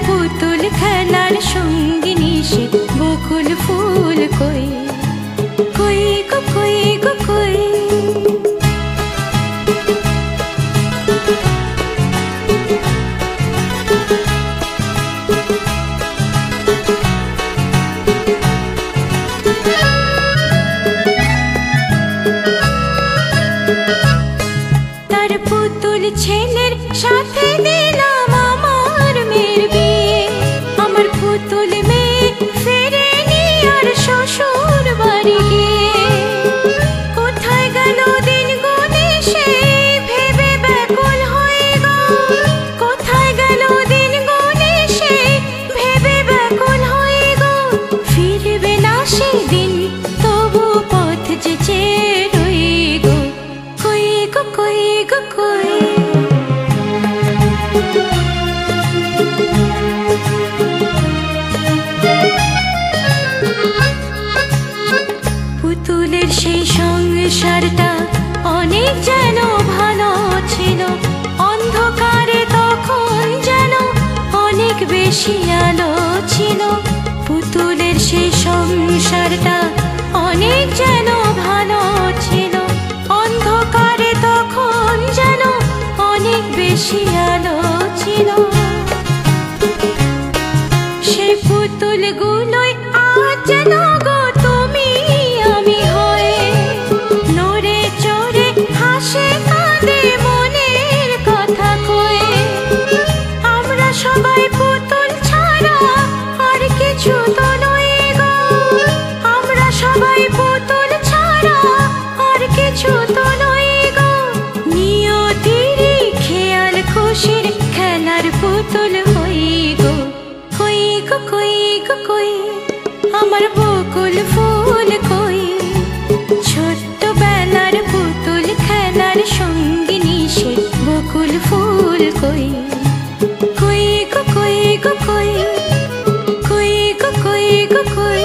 পুতুল খেলার সঙ্গিনী সে বকুল ফুল কই কই গো কই গো কই। তার পুতুল ছেলের সাথে দিলাম আমার মেয়ের বিয়ে। আমার পুতুল মেয়ে ফেরেনি আর শ্বশুর বাড়ি গিয়ে। কোথায় গেল দিন গুনে সে ভেবে ব্যাকুল হয়ে গো। কোথায় গেল দিন গুনে সে ভেবে ব্যাকুল হয়ে গো। ফিরবে না সেদিন তবু পথ যে চেয়ে রই গো কই গো কই গো কই। পুতুলের সেই সংসারটা অনেক যেন ভালো ছিল। অন্ধকারে তখন যেন অনেক বেশি আলো ছিল। পুতুলের সেই সংসারটা অনেক যেন ভালো ছিল। অন্ধকারে তখন যেন অনেক বেশি আলো ছিল। সেই পুতুলগুলোই আজ যেন গো তুমি আমি হয়ে নড়ে চড়ে হাসে কাঁদে মনের কথা কয়ে। আমরা সবাই পুতুল ছাড়া আর কিছু তো নই গো। আমরা সবাই পুতুল ছাড়া আর কিছু তো নই গো। নিয়তিরই খেয়াল খুশির খেলার পুতুল হই গো কই গো কই গো কই। আমার বকুল ফুল কই ছোট্ট বেলার পুতুল খেলার সঙ্গিনী সে বকুল ফুল কই কই গো কই গো কই কই গো কই গো কই।